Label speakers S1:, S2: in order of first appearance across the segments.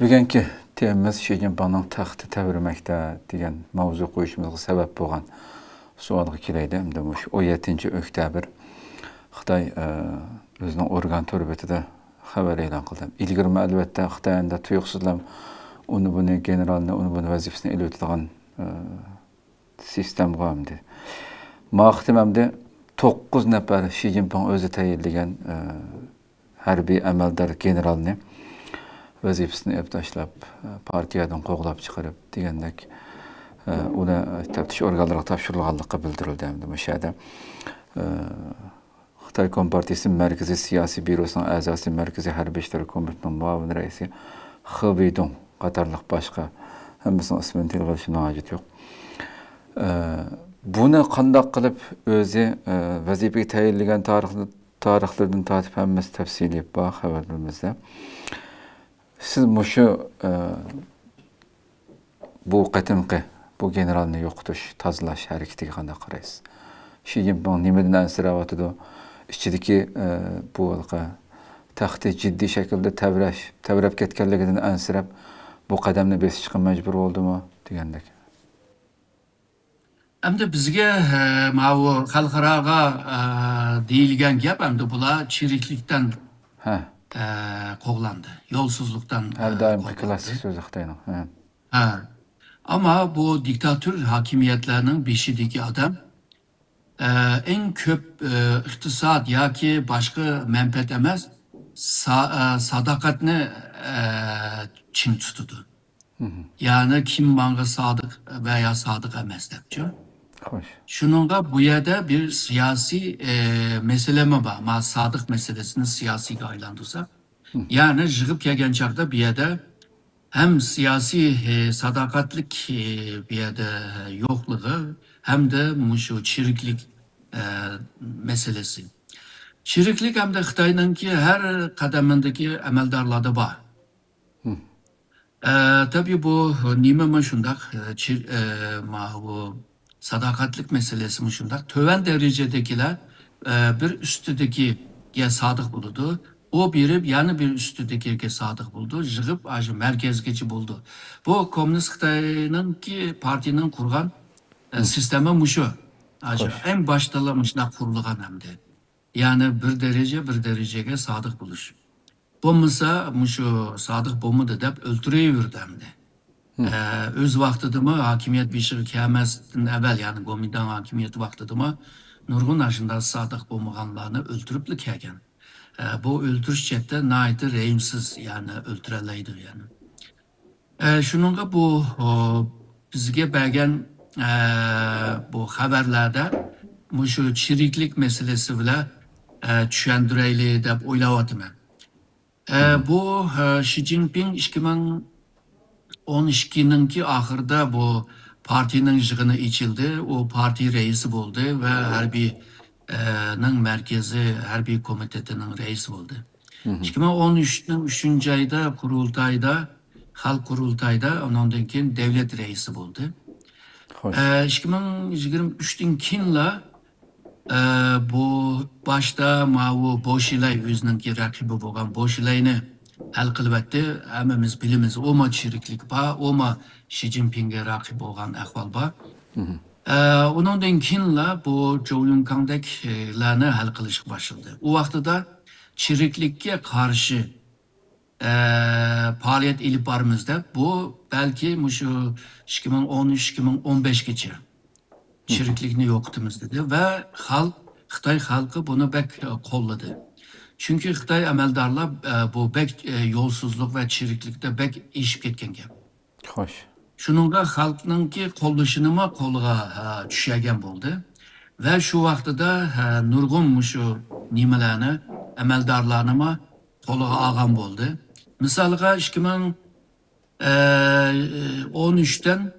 S1: Bugungi temamiz Xi Jinpingning taxti tavirməkdə degan mavzu qo'yishimizga sabab bo'lgan savolga kelaydi. Endi shu 17 oktyabr Xitoy o'zining organ to'rbetida xabar e'lon qildi. Ilgari albatta Xitoyda tuyuqsizlam buni generalni buni vazifasini elo etadigan sistem qo'yamdi. Maqtimamda 9 nafar Xi Jinping o'zi tayinlagan harbiy amaldor generalni vazifasini tashlab partiyadan qo'g'lab chiqarib degandek uni taftish organlariga topshirilganligi bildirildi. Endi bu yerda Xitoy Kompartiyasi Markaziy siyosiy byurosining a'zosi, Markaziy harbiy ishlar komitetining muavin raisi He Weidong qatorliq boshqa hammasining ismini tilg'ashning hojati yo'q. Buni qanday qilib o'zi vazifaga tayinlagan tarixlardan tortib hammasi tafsili bor xabarimizda. Siz bu qatimqi bu generalni yo'qotish, tozalash harakatiga qanday qaraysiz? Xi Jinping nimadan ansirayotdi? Ichidagi bu taxti jiddiy shaklda tavrab ketganligidan ansirab bu qadamni bosishga majbur bo'ldimi degandek.
S2: Endi bizga ma'vu xalqaroga deyilgan gap endi bular chiriklikdan qo'g'landi, yo'lsizlikdan.
S1: Her daimki klassik so'z Xitoyning.
S2: Ama bu diktatör hakimiyetlerinin beşideki adam en köp iktisat ya ki başka menfaat emez sadakatini çin tutudu. Yani kim bana sadık veya sadık emez depçi. Şununla bu yerde bir siyasi mesele mi var? Ama sadık meselesini siyasi aylandırsa. Yani jığıp gelgen çağda bir yerde hem siyasi sadakatlik bir yerde yokluğu hem de şu çiriklik meselesi. Çiriklik hem de Xitay'nın ki her kademindeki emeldarlarda var. Tabii bu nime mi şundak bu sadakatlik meselesi mi şundak töven derecedekiler bir üstündeki sadık buludu. O biri yani bir üstündeki sadık buldu. Jığıp merkezgeci buldu. Bu Komünist Xitay'nın ki partinin kurgan sistemi muşu. En baştalamışına kurulgan hem de. Yani bir dereceye sadık buluş. Bu mısa muşu sadık bomu da dep öldüreyiverdi hem de. Öz vaxtıdı mı hakimiyet bir şey kıyamazdan evvel yani Gomindan hakimiyeti vaxtıdı mı nurgun aşında sadık bomuğanlarını öldürüp kegen. Bu öldürüş cette naiti reyimsiz yani öldüreleydi yani. Şununla bu bizge belgen bu haberlerde bu şu çiriklik meselesi bile düşündüreyli de oylavatım. Bu Xi Jinping 2012'nin ki ahırda bu partinin jığını içildi. O parti reisi oldu ve harbi merkezi harbi komitetinin reisi oldu. 2013'nin 3. ayda kurultayda halk kurultayda ondan keyin devlet reisi oldu. 2023'ten kinla bu başta mavu Boşilay özünün ki rakibi olan Boşilay'ını hal kılıp etti. Hemimiz bilimiz oma çiriklik var, oma Xi Jinping'e rakip olan ahval var. Ondan kinla bu Zhou Yongkang'dakilerini hal kılışık başladı. O vakti da çiriklikke karşı faaliyet ilip varımızda bu belki şu 2013-2015 geçe çiriklikini yoktumuz dedi ve Xitay halkı bunu pek kolladı. Çünkü Xitay emeldarlar bu pek yolsuzluk ve çiriklikte pek işip ketken gap.
S1: Hoş.
S2: Şununla halkının ki kollaşınıma kolga düşegen oldu. Ve şu vakti da nurgun şu nimelerini emeldarlarıma kolga ağam oldu. Misalga 2013'ten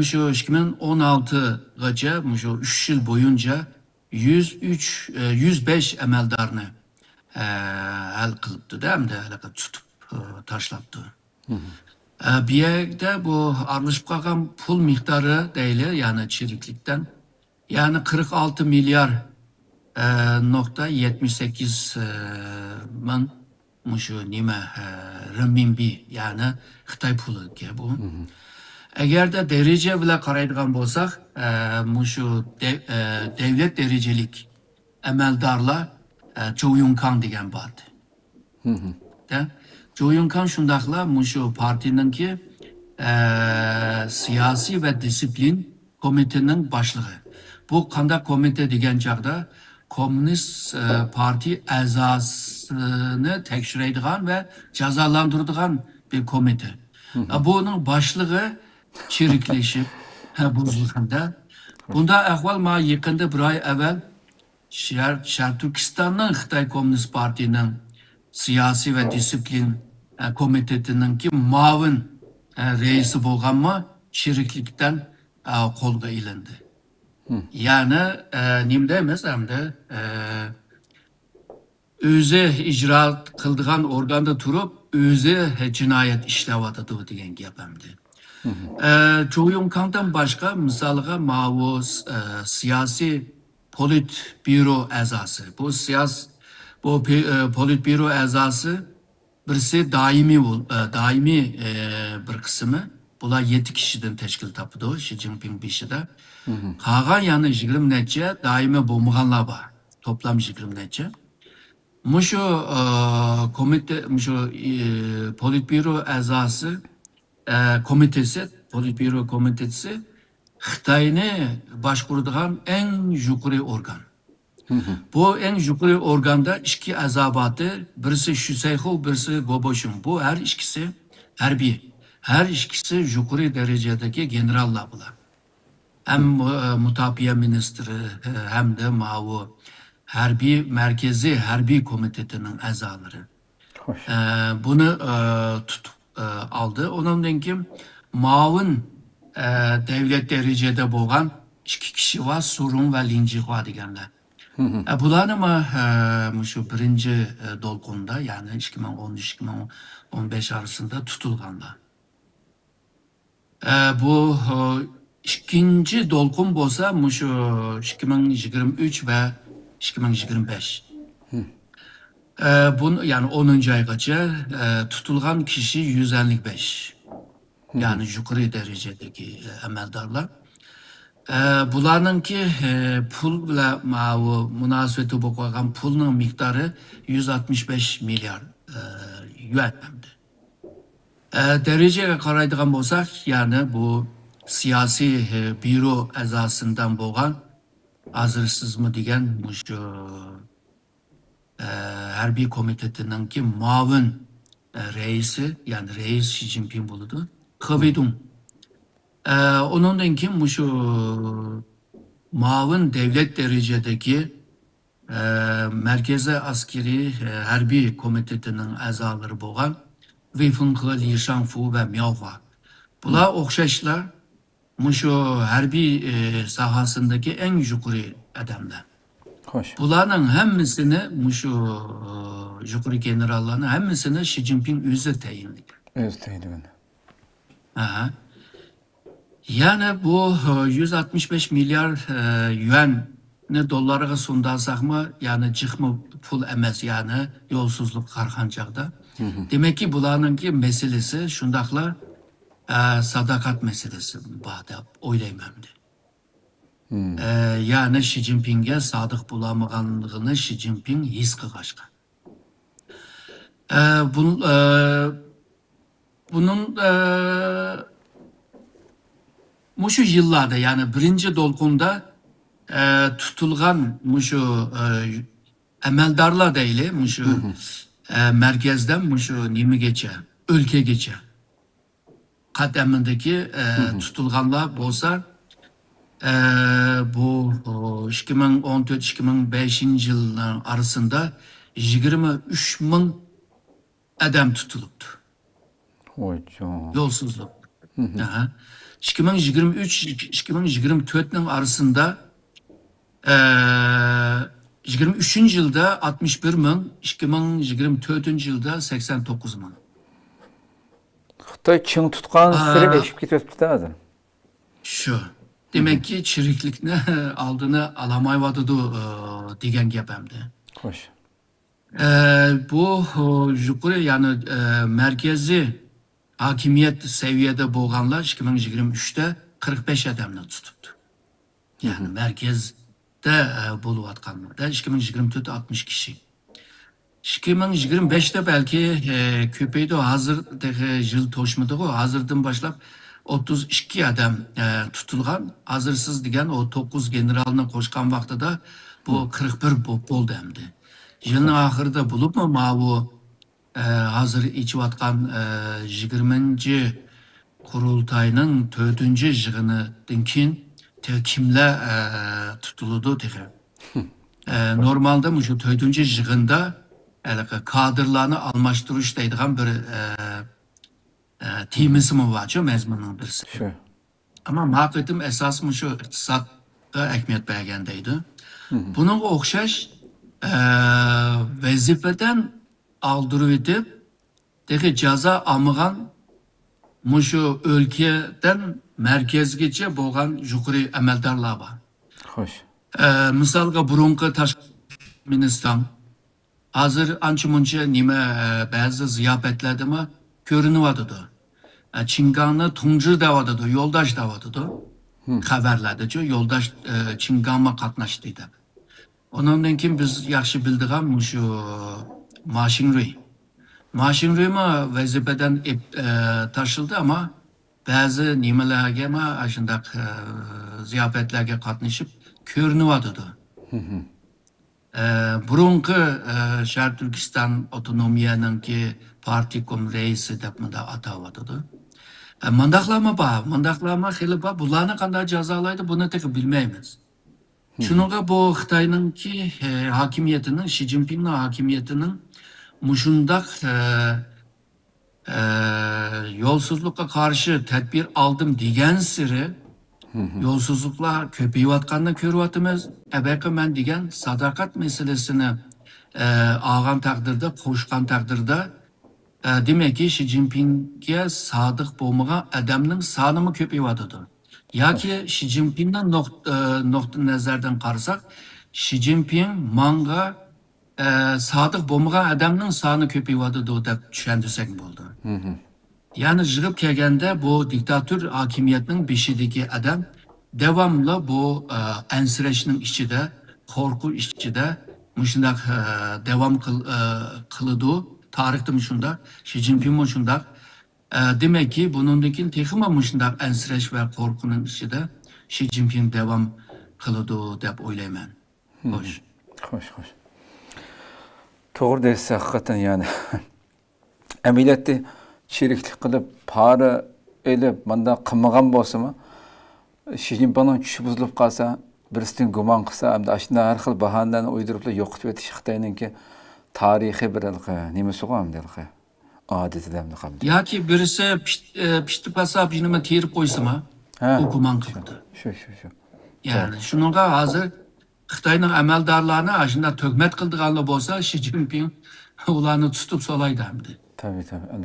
S2: şu 2016 gaca şu 3 yıl boyunca 105 emeldarını hal kılıptı değil mi de tutup taşlattı. Bir yerde bu arlaşıp kalkan pul miktarı değil yani çiriklikten yani 46 milyar nokta 78 man Muşu nime renminbi yani Xitay pulu ki bu. Eğer de derece bile qaraydigan bolsak, muşu devlet derecelik emeldarlar Zhou Yunkan degan vardı. Zhou Yunkan şundaqla muşu partinin ki siyasi ve disiplin komitenin başlığı. Bu qanday komite degan chaqda Komünist Parti a'zosini tekshiradigan ve jazolantiradigan bir komite. Bunun başlığı chirikleşip buzulganda. Bunda ahval ma yaqinda bir ay evvel Şarq Türkistan'ın Xitay Komünist Parti'nin siyasi ve disiplin komitetinin ki muavin reisi bolganma chiriklikten kolga ilindi. Yani nimde emas hamda o'zi icra qildigan organda turib o'zi jinoyat ishlayotidi degan gap hamda. Zhou Yunkan'dan başka misalga ma'vu siyasi politbüro a'zosi. Bu politbüro a'zosi birisi daimi bir kısmı. Bular 7 kişiden teşkil tapıdı Xi Jinping beshida. Qolgan yani 20 necha daimi bo'lmaganlar bor. Toplam 20 necha. Mushu komite, mushu politbüro a'zosi politbüro komitesi Xitayni boshqaradigan eng yuqori organ. Bu eng yuqori organda ikki a'zobati, birisi Shusayxu, birisi Goboshin. Bu her ikisi harbiy. Her ikisi yuqori derecedeki generallar bular. Hem mutafiye ministri hem de mavu merkezi harbiy komitetinin a'zolari. Bunu tutup aldı. Ondan ki muavin devlet derecede bo'lgan ikki kishi var, Surun ve Linjihua deganlar. Bularni shu birinchi dolqunda, yani 2013-2015 arasında tutulganlar. Bu ikinci dolqun bo'lsa, shu 2023 ve 2025. Bunu yani 10. aygacha tutulgan kişi 155. Yani yuqori derecedeki emeldarlar. Bularninki pul bilan munosabati bo'lib qolgan pulning miqdori 165 milyar yuan. Dereceye qaraydigan bo'lsak, yani bu siyasi büro a'zosidan bo'lgan hozir sizmi degan shu harbiy komitetiningki muavin reisi, yani reis Xi Jinping bo'ladi. He Weidong. Onundan kim şu muavin devlet derecedeki merkezi askeri harbiy komitetinin a'zolari bo'lgan Wei Fenghe, Li Shangfu ve Miao Hua. Bular o'xshashlar şu harbiy sahasındaki en yuqori adamlar. Bularning hammasini şu yuqori generallarning hammasini Xi Jinping o'zi tayinlagan.
S1: O'zi tayinlagan.
S2: Yani bu 165 milyar yuan ne dolarga sundarsak mı, yani çıkma pul emas, yani yolsuzluk qarxanchaqda. Demek ki bularninki meselesi şundaqla sadakat meselesi ba'da o'ylayman. Yani Xi Jinping'e sadık bulamağanlığını Xi Jinping his qilg'ashqa. Bunun şu yıllarda, yani birinci dolqunda tutulgan şu emeldarlar değil, şu merkezden şu nimi geçe, ülke geçe. Kademindeki tutulganlar bolsa bu 2014-2005 yılların arasında 23 bin adam tutuluptu. Yolsuzluk. 2023-2024'nin arasında 23. yılda 61 bin, 2024 yılda 89 bin.
S1: Xitay Çin tutqan sürü eşip ketibdi hazır.
S2: Şu. Demek ki çiriklikni aldığını alamayvadıdı degan gapamdi.
S1: Xoş.
S2: Bu yukarı yani merkezi hakimiyet seviyede bo'lganlar 2023'te 45 adamni tutibdi. Yani merkezde bo'layotganlarda 2024 60 kişi. 2025'te belki köpeydi o hazırdaki yıl toşmadı o hazırdan başlap 32 adam tutulgan hazırsız diyen o 9 generalına koşkan vakti da bu 41 oldu hem de. Yılın ahırda bulup mu bu hazır içivatkan 20. kurultayının 4. yığını dinkin kimle tutuludu diye. Normalde şu 4. yığında kadırlarını almaştırış deydiğen bir timisi mi var ki mezmunun birisi. Ama hakikatim esas şu iktisat ekmiyet belgendeydi. Bunun okşaş vazifeden aldırıp edip deki caza amıgan şu ülkeden merkezgece boğan yukarı emeldarlar var.
S1: Hoş.
S2: Misalga burunqi tashqi ministan hazır ancha-muncha ba'zi ziyofatlardami ko'rinyotidi. Chinganni tunji deyotidi, yo'ldosh deyotidi. Xabarlardachi yo'ldosh Chinganma qatnashdi deb. Ondan keyin biz yaxshi bildigan shu machinery. Machinerymi vazifadan tashildi ama ba'zi nimalarga shunday ziyofatlarga qatnashib ko'rinyotidi. Burunqi Sharq Turkiston Otonomiyaningki partikom reisi deb atayotidi. Mandaqlama bor, mandaqlama xili bor. Bularni qanday jazolaydi buni tek bilmaymiz. Şununla bu Xitoyningki hakimiyetining, Xi Jinpingning hakimiyetining mushundoq yolsuzlukka karşı tedbir aldım degan siri yolsuzluklar köpeyiyotganini ko'ryapmiz. Belki ben degan sadakat meselesini algan takdirde, qo'shgan takdirde demek ki Xi Jinping'e sadık bo'lmagan adamning sonimi ko'payadi. Yoki Xi Jinping'dan nokta nazardan qarasak, Xi Jinping manga sadık bo'lmagan adamning soni ko'payadi deb tushuntirsak bo'ldi. Yani yig'ib kelganda bu diktatör hakimiyetinin beshidagi adam devamlı bu ensirashning ichida, qo'rquv ichida shunday devam qiladi. Tarixda shunday, Xi Jinping shunday. Demek ki bunundakin texma shunday ensirash va qo'rquvning ichida Xi Jinping devam qiladi deb o'ylayman. Xo'sh.
S1: Xo'sh. To'g'ri desa haqiqatan yani amaliyotda çiriklik qilib, para elib, manda qilmagan bo'lsa-mi, Xi Jinpingning kuchi buzilib qolsa, birisidan gumon qilsa, hamda shunday har xil bahonalarni o'ydirib yo'qotib o'tish Xitoyningki tarixiy bir nimasi qo'yamdi, odatida ham.
S2: Yoki birisi pishti pasab nima terib qo'ysami, u gumon qiladi.
S1: Shu.
S2: Yani shunga hozir Xitoyning amaldorlarini shunday tuhmat qildiganlar bo'lsa, Xi Jinping ularni tutib solaydi hamdi.
S1: Tabii.